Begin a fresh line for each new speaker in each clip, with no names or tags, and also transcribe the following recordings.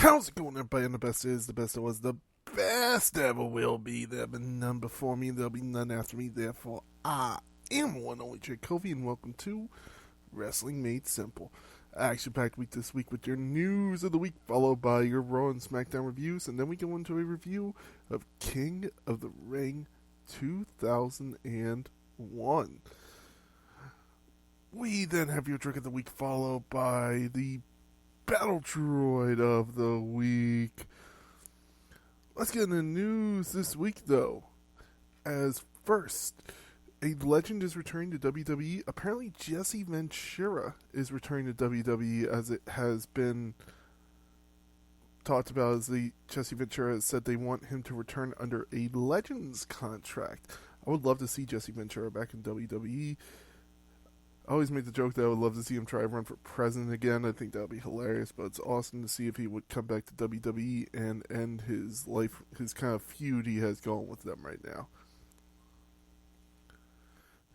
How's it going, everybody? And the best is, the best that was, the best ever will be. There have been none before me, there'll be none after me. Therefore, I am one only Jake Covey, and welcome to Wrestling Made Simple. Action-packed week this week with your news of the week, followed by your Raw and SmackDown reviews, and then we go into a review of King of the Ring 2001. We then have your drink of the week, followed by the Battle Droid of the week. Let's get into the news this week, though. As first, a legend is returning to WWE. Apparently, Jesse Ventura is returning to WWE, as it has been talked about. As the Jesse Ventura has said they want him to return under a Legends contract. I would love to see Jesse Ventura back in WWE. I always make the joke that I would love to see him try to run for president again. I think that would be hilarious, but it's awesome to see if he would come back to WWE and end his life, his kind of feud he has going with them right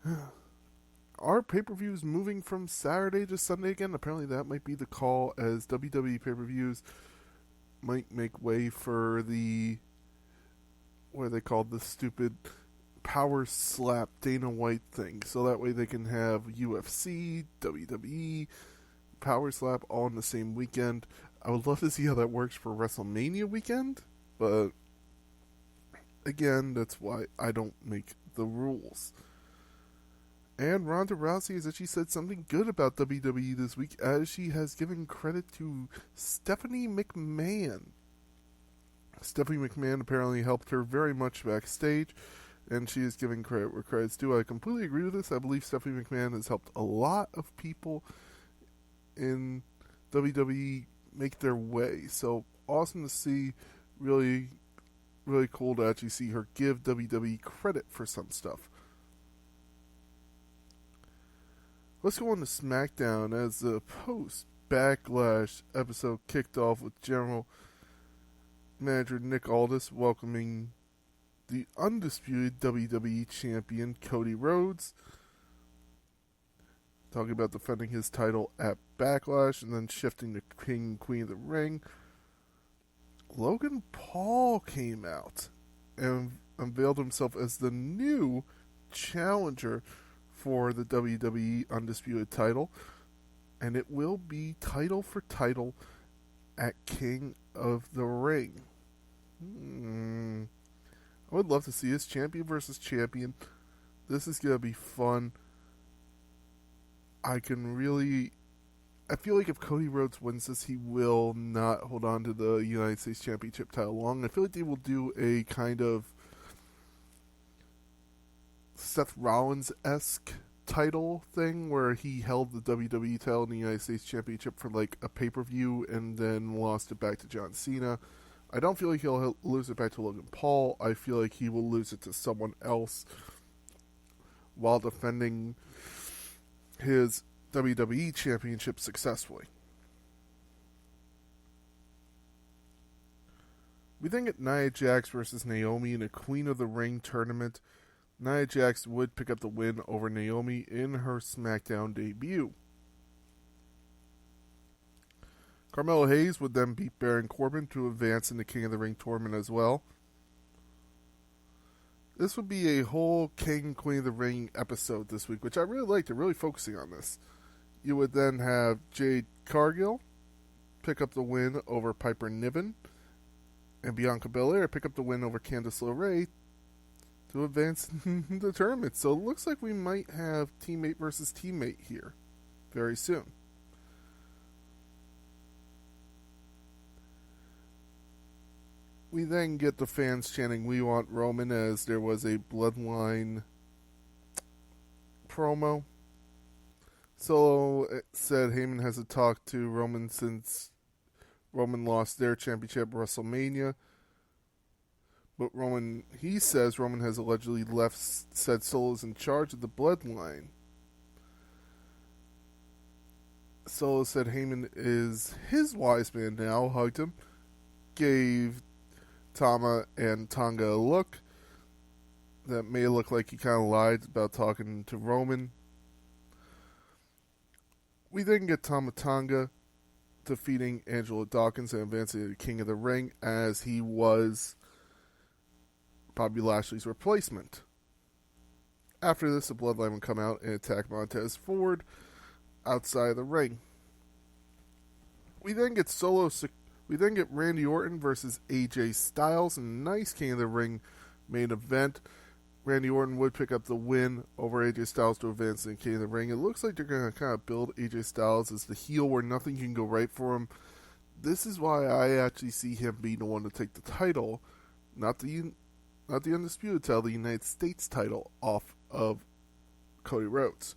now. Are pay-per-views moving from Saturday to Sunday again? Apparently that might be the call, as WWE pay-per-views might make way for the, what are they called, the stupid power slap Dana White thing, so that way they can have UFC, WWE, power slap all in the same weekend. I would love to see how that works for WrestleMania weekend, but again, that's why I don't make the rules. And Ronda Rousey has actually said something good about WWE this week, as she has given credit to Stephanie McMahon. Stephanie McMahon apparently helped her very much backstage, and she is giving credit where credit's due. I completely agree with this. I believe Stephanie McMahon has helped a lot of people in WWE make their way. So awesome to see. Really, really cool to actually see her give WWE credit for some stuff. Let's go on to SmackDown, as the post-Backlash episode kicked off with General Manager Nick Aldis welcoming the undisputed WWE Champion Cody Rhodes, talking about defending his title at Backlash and then shifting to King and Queen of the Ring. Logan Paul came out and unveiled himself as the new challenger for the WWE Undisputed title, and it will be title for title at King of the Ring. I would love to see this champion versus champion. This is going to be fun. I feel like if Cody Rhodes wins this, he will not hold on to the United States Championship title long. I feel like they will do a kind of Seth Rollins-esque title thing where he held the WWE title and the United States Championship for like a pay-per-view and then lost it back to John Cena. I don't feel like he'll lose it back to Logan Paul. I feel like he will lose it to someone else while defending his WWE Championship successfully. We then get Nia Jax versus Naomi in a Queen of the Ring tournament. Nia Jax would pick up the win over Naomi in her SmackDown debut. Carmelo Hayes would then beat Baron Corbin to advance in the King of the Ring tournament as well. This would be a whole King and Queen of the Ring episode this week, which I really liked. They're really focusing on this. You would then have Jade Cargill pick up the win over Piper Niven, and Bianca Belair pick up the win over Candice LeRae to advance in the tournament. So it looks like we might have teammate versus teammate here very soon. We then get the fans chanting, "We want Roman," as there was a Bloodline promo. Solo said Heyman hasn't talked to Roman since Roman lost their championship at WrestleMania. But he says Roman has allegedly said Solo's in charge of the Bloodline. Solo said Heyman is his wise man now, hugged him, gave Tama and Tonga a look that may look like he kind of lied about talking to Roman. We then get Tama Tonga defeating Angelo Dawkins and advancing to the King of the Ring as he was Bobby Lashley's replacement. After this, the Bloodline would come out and attack Montez Ford outside of the ring. We then get Randy Orton versus AJ Styles in a nice King of the Ring main event. Randy Orton would pick up the win over AJ Styles to advance in King of the Ring. It looks like they're going to kind of build AJ Styles as the heel where nothing can go right for him. This is why I actually see him being the one to take the title, not the Undisputed title, the United States title off of Cody Rhodes.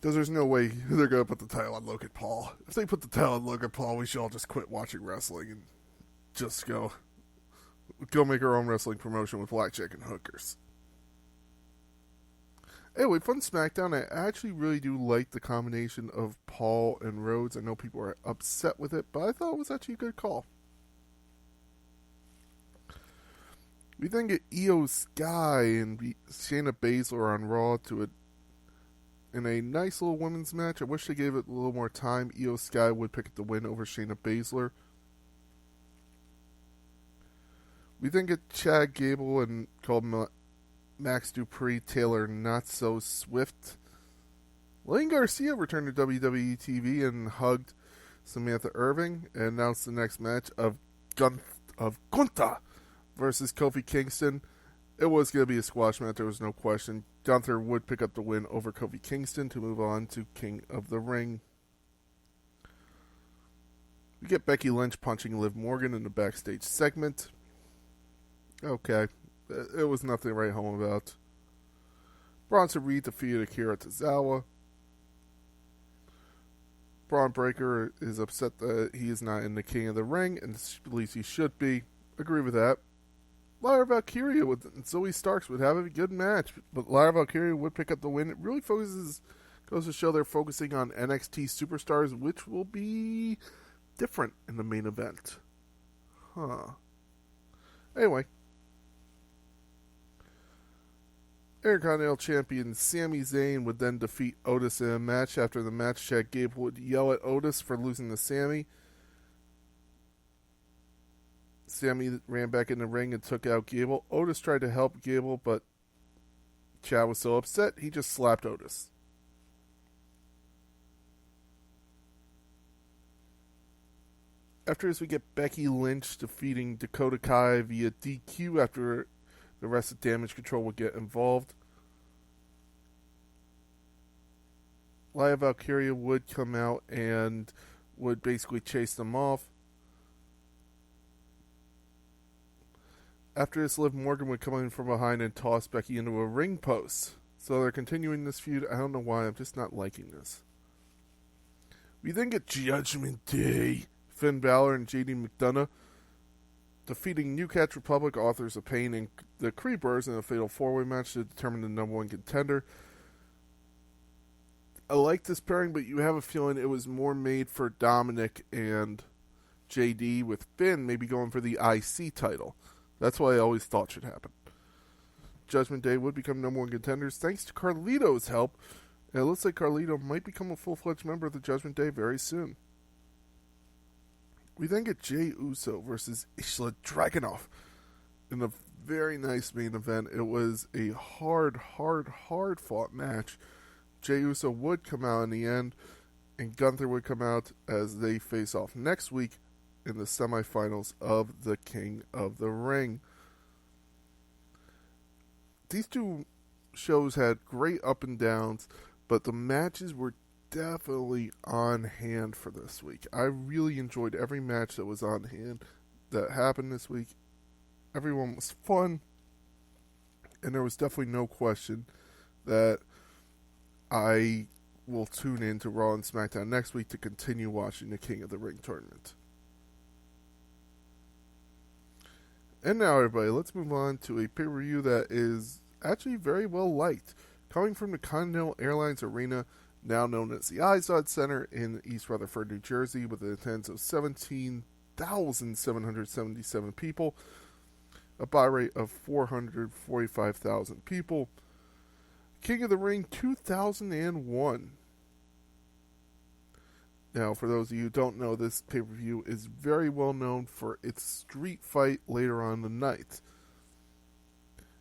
Because there's no way they're going to put the title on Logan Paul. If they put the title on Logan Paul, we should all just quit watching wrestling and just go make our own wrestling promotion with blackjack and hookers. Anyway, fun SmackDown. I actually really do like the combination of Paul and Rhodes. I know people are upset with it, but I thought it was actually a good call. We then get Io Sky and Shayna Baszler on Raw in a nice little women's match. I wish they gave it a little more time. Io Sky would pick up the win over Shayna Baszler. We then get Chad Gable and called Max Dupree, Taylor Not So Swift. Lane Garcia returned to WWE TV and hugged Samantha Irving and announced the next match of Gunther versus Kofi Kingston. It was going to be a squash match, there was no question. Gunther would pick up the win over Kofi Kingston to move on to King of the Ring. We get Becky Lynch punching Liv Morgan in the backstage segment. Okay, it was nothing to write home about. Bronson Reed defeated Akira Tozawa. Braun Breaker is upset that he is not in the King of the Ring, and at least he should be. Agree with that. Lyra Valkyria and Zoe Starks would have a good match, but Lyra Valkyria would pick up the win. It really goes to show they're focusing on NXT superstars, which will be different in the main event. Anyway. Intercontinental Champion Sami Zayn would then defeat Otis in a match. After the match, Chad Gable would yell at Otis for losing to Sami. Sami ran back in the ring and took out Gable. Otis tried to help Gable, but Chad was so upset, he just slapped Otis. After this, we get Becky Lynch defeating Dakota Kai via DQ after the rest of Damage Control would get involved. Lyra Valkyria would come out and would basically chase them off. After this, Liv Morgan would come in from behind and toss Becky into a ring post. So they're continuing this feud. I don't know why. I'm just not liking this. We then get Judgment Day. Finn Balor and JD McDonough defeating New Catch Republic, Authors of Pain, and the Creepers in a fatal four-way match to determine the number one contender. I like this pairing, but you have a feeling it was more made for Dominic and JD, with Finn maybe going for the IC title. That's what I always thought should happen. Judgment Day would become number one contenders thanks to Carlito's help, and it looks like Carlito might become a full-fledged member of the Judgment Day very soon. We then get Jey Uso versus Ilja Dragunov in a very nice main event. It was a hard fought match. Jey Uso would come out in the end, and Gunther would come out as they face off next week in the semifinals of the King of the Ring. These two shows had great up and downs, but the matches were definitely on hand for this week. I really enjoyed every match that was on hand that happened this week. Everyone was fun, and there was definitely no question that I will tune in to Raw and SmackDown next week to continue watching the King of the Ring tournament. And now, everybody, let's move on to a pay-per-view that is actually very well liked. Coming from the Continental Airlines Arena, now known as the Izod Center in East Rutherford, New Jersey, with an attendance of 17,777 people, a buy rate of 445,000 people. King of the Ring 2001. Now, for those of you who don't know, this pay-per-view is very well known for its street fight later on in the night.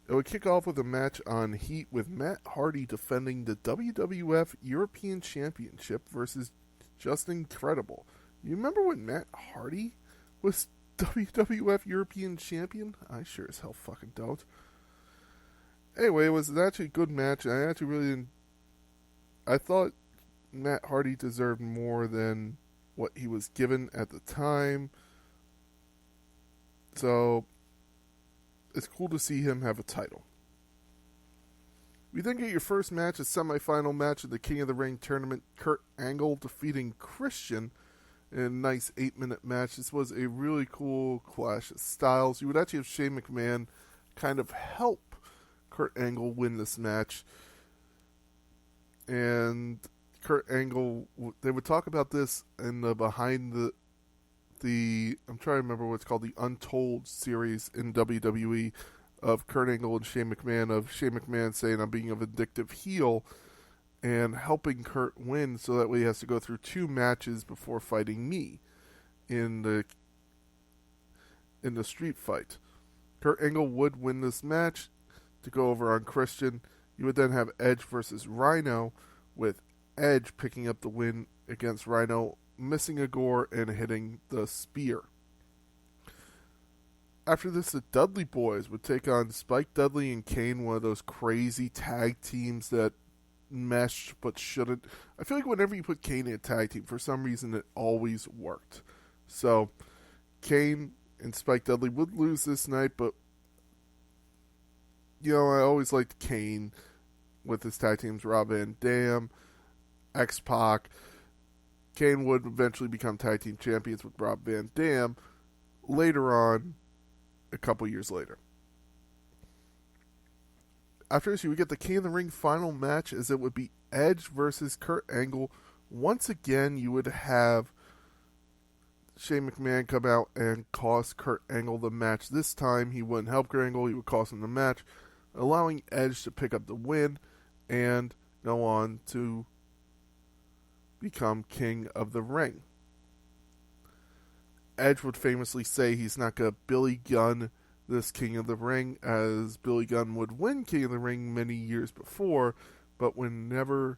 It would kick off with a match on Heat with Matt Hardy defending the WWF European Championship versus Justin Incredible. You remember when Matt Hardy was WWF European Champion? I sure as hell fucking don't. Anyway, it was actually a good match. I actually really didn't. I thought Matt Hardy deserved more than what he was given at the time. So it's cool to see him have a title. We then get your first match, a semifinal match of the King of the Ring tournament. Kurt Angle defeating Christian in a nice 8-minute match. This was a really cool clash of styles. You would actually have Shane McMahon kind of help Kurt Angle win this match. And Kurt Angle, they would talk about this in the behind the I'm trying to remember what it's called, the Untold series in WWE of Kurt Angle and Shane McMahon, of Shane McMahon saying I'm being a vindictive heel and helping Kurt win so that way he has to go through 2 matches before fighting me in the street fight. Kurt Angle would win this match to go over on Christian. You would then have Edge versus Rhino, with Edge picking up the win against Rhino, missing a gore and hitting the spear. After this, the Dudley Boys would take on Spike Dudley and Kane, one of those crazy tag teams that mesh but shouldn't. I feel like whenever you put Kane in a tag team, for some reason it always worked. So Kane and Spike Dudley would lose this night, but I always liked Kane with his tag teams, Rob Van Dam, X-Pac. Kane would eventually become tag team champions with Rob Van Dam later on, a couple years later. After this, you would get the King of the Ring final match, as it would be Edge versus Kurt Angle. Once again, you would have Shane McMahon come out and cost Kurt Angle the match. This time, he wouldn't help Kurt Angle, he would cost him the match, allowing Edge to pick up the win and go on to become King of the Ring. Edge would famously say he's not going to Billy Gunn this King of the Ring, as Billy Gunn would win King of the Ring many years before, but would never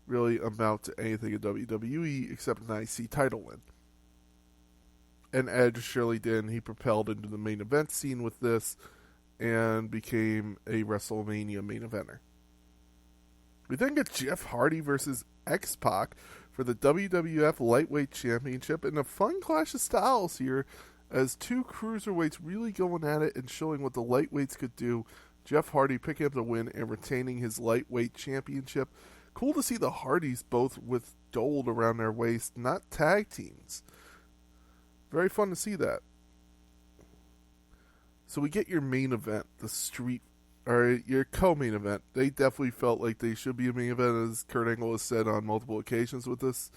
really amount to anything in WWE except an IC title win. And Edge surely did, and he propelled into the main event scene with this and became a WrestleMania main eventer. We then get Jeff Hardy versus X-Pac for the WWF Lightweight Championship in a fun clash of styles here, as 2 cruiserweights really going at it and showing what the lightweights could do. Jeff Hardy picking up the win and retaining his lightweight championship. Cool to see the Hardys both with gold around their waist, not tag teams. Very fun to see that. So we get your main event, your co-main event. They definitely felt like they should be a main event, as Kurt Angle has said on multiple occasions with this.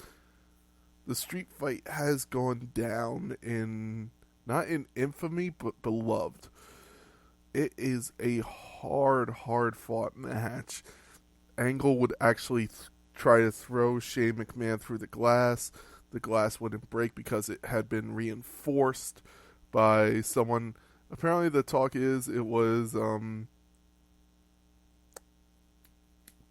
The street fight has gone down in, not in infamy, but beloved. It is a hard fought match. Angle would actually try to throw Shane McMahon through the glass. The glass wouldn't break because it had been reinforced by someone. Apparently the talk is it was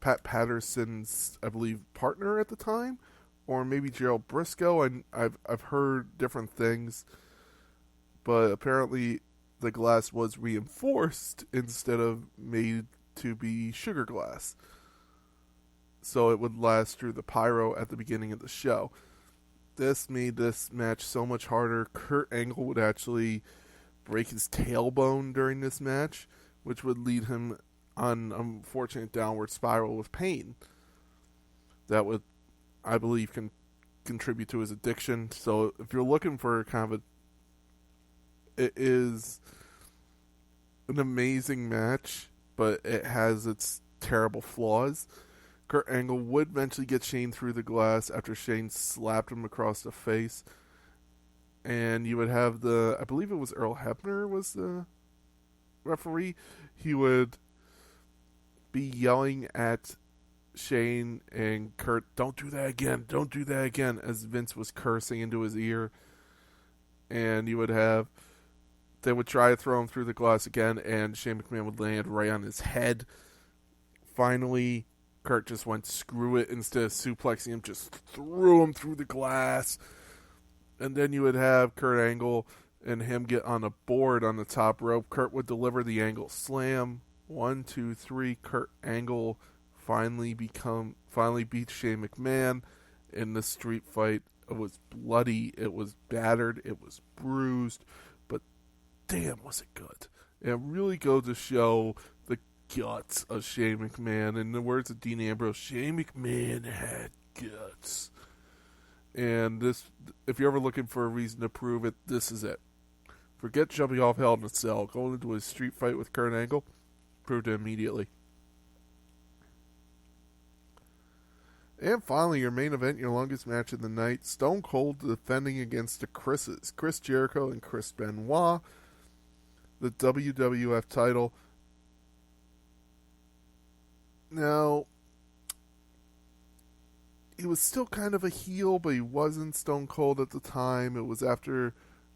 Pat Patterson's, I believe, partner at the time, or maybe Gerald Briscoe. I've heard different things, but apparently the glass was reinforced instead of made to be sugar glass, so it would last through the pyro at the beginning of the show. This made this match so much harder. Kurt Angle would actually break his tailbone during this match, which would lead him on an unfortunate downward spiral with pain. That would, I believe, contribute to his addiction. So if you're looking for kind of it is an amazing match, but it has its terrible flaws. Kurt Angle would eventually get Shane through the glass after Shane slapped him across the face. And you would have I believe it was Earl Hebner was the referee. He would be yelling at Shane and Kurt, don't do that again, don't do that again, as Vince was cursing into his ear. And they would try to throw him through the glass again, and Shane McMahon would land right on his head. Finally, Kurt just went, screw it, instead of suplexing him, just threw him through the glass. And then you would have Kurt Angle and him get on a board on the top rope. Kurt would deliver the Angle Slam. 1, 2, 3. Kurt Angle finally beat Shane McMahon in the street fight. It was bloody, it was battered, it was bruised, but damn, was it good. It really goes to show the guts of Shane McMahon. In the words of Dean Ambrose, Shane McMahon had guts. And this, if you're ever looking for a reason to prove it, this is it. Forget jumping off Hell in a Cell. Going into a street fight with Kurt Angle, proved it immediately. And finally, your main event, your longest match of the night, Stone Cold defending against the Chris's, Chris Jericho and Chris Benoit, the WWF title. Now, he was still kind of a heel, but he wasn't Stone Cold at the time. It was after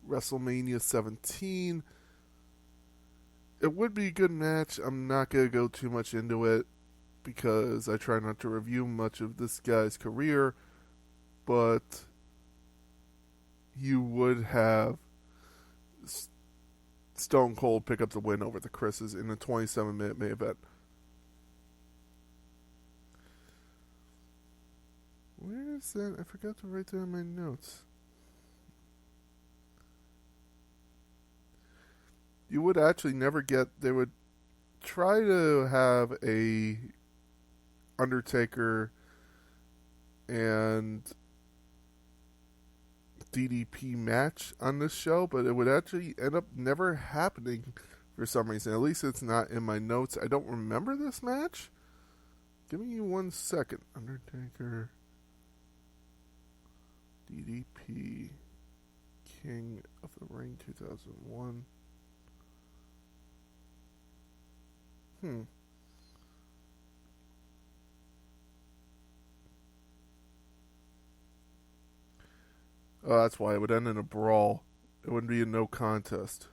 WrestleMania 17. It would be a good match. I'm not going to go too much into it, because I try not to review much of this guy's career, but you would have Stone Cold pick up the win over the Chris's in a 27-minute main event. Where is that? I forgot to write that in my notes. You would actually never get... They would try to have a Undertaker and DDP match on this show, but it would actually end up never happening for some reason. At least it's not in my notes. I don't remember this match. Give me 1 second. Undertaker, DDP, King of the Ring 2001. Oh, that's why it would end in a brawl. It wouldn't be a no contest.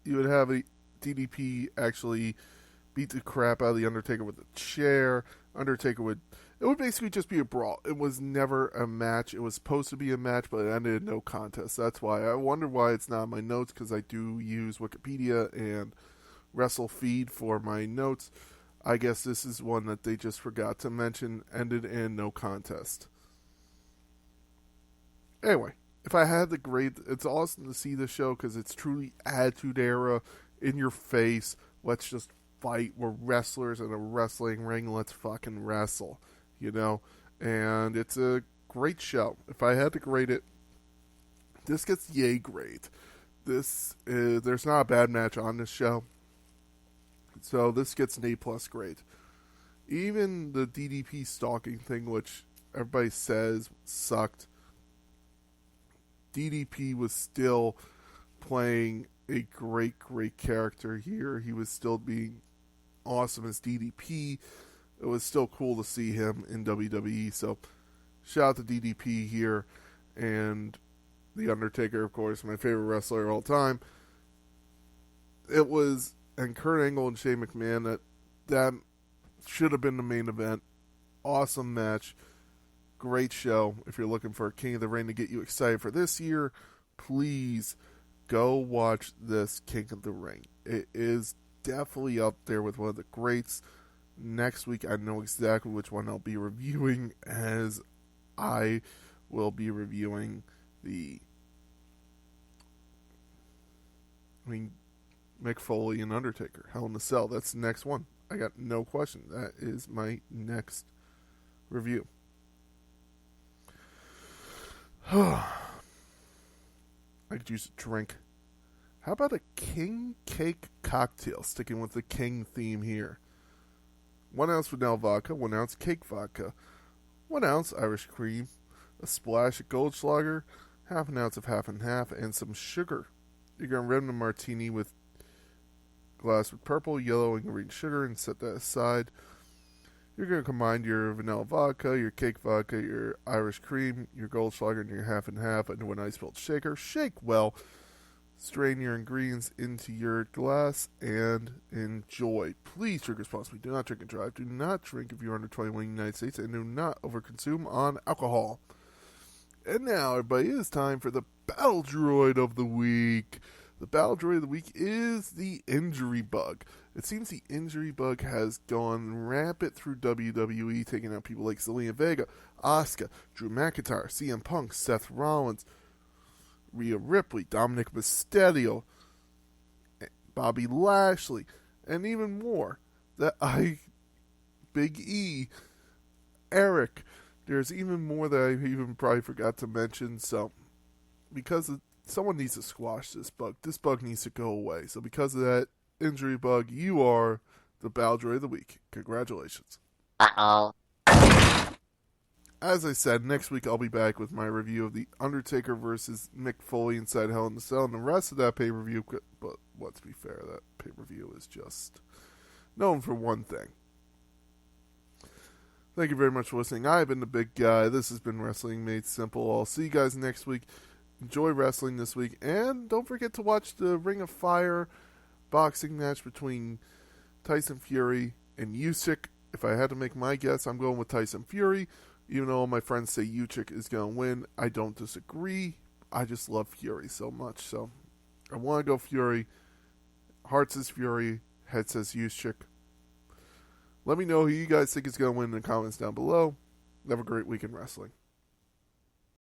You would have a DDP actually beat the crap out of the Undertaker with a chair. It would basically just be a brawl. It was never a match. It was supposed to be a match, but it ended in no contest. That's why. I wonder why it's not in my notes, because I do use Wikipedia and WrestleFeed for my notes. I guess this is one that they just forgot to mention. Ended in no contest. Anyway, if I had the grade, it's awesome to see this show because it's truly Attitude Era, in your face. Let's just fight. We're wrestlers in a wrestling ring. Let's fucking wrestle, And it's a great show. If I had to grade it, this gets the A grade. There's not a bad match on this show. So this gets an A+ grade. Even the DDP stalking thing, which everybody says sucked, DDP was still playing a great, great character here. He was still being awesome as DDP. It was still cool to see him in WWE. So shout out to DDP here. And The Undertaker, of course, my favorite wrestler of all time. And Kurt Angle and Shane McMahon, that should have been the main event. Awesome match. Great show. If you're looking for a King of the Ring to get you excited for this year, please go watch this King of the Ring. It is definitely up there with one of the greats. Next week, I know exactly which one I'll be reviewing, as I will be reviewing Mick Foley and Undertaker, Hell in a Cell. That's the next one. I got no question. That is my next review. I could use a drink. How about a king cake cocktail? Sticking with the king theme here. 1 ounce vanilla vodka, 1 ounce cake vodka, 1 ounce Irish cream, a splash of Goldschlager, half an ounce of half and half, and some sugar. You're going to rim the martini with glass with purple, yellow, and green sugar and set that aside. You're going to combine your vanilla vodka, your cake vodka, your Irish cream, your Goldschlager, and your half and half into an ice-filled shaker. Shake well. Strain your ingredients into your glass and enjoy. Please drink responsibly. Do not drink and drive. Do not drink if you're under 21 in the United States, and do not overconsume on alcohol. And now, everybody, it is time for the Battle Droid of the Week. The Battle Droid of the Week is the Injury Bug. It seems the Injury Bug has gone rampant through WWE, taking out people like Zelina Vega, Asuka, Drew McIntyre, CM Punk, Seth Rollins, Rhea Ripley, Dominic Mysterio, Bobby Lashley, and even more. Big E, Eric. There's even more that I even probably forgot to mention. So, someone needs to squash this bug. This bug needs to go away. So, because of that Injury Bug, you are the Battle Droid of the Week. Congratulations.
Uh-oh.
As I said, next week I'll be back with my review of The Undertaker versus Mick Foley inside Hell in a Cell and the rest of that pay-per-view. But let's be fair, that pay-per-view is just known for one thing. Thank you very much for listening. I've been the Big Guy. This has been Wrestling Made Simple. I'll see you guys next week. Enjoy wrestling this week. And don't forget to watch the Ring of Fire boxing match between Tyson Fury and Usyk. If I had to make my guess, I'm going with Tyson Fury. Even though all my friends say Usyk is going to win, I don't disagree. I just love Fury so much. So I want to go Fury. Heart says Fury. Head says Usyk. Let me know who you guys think is going to win in the comments down below. Have a great week in wrestling.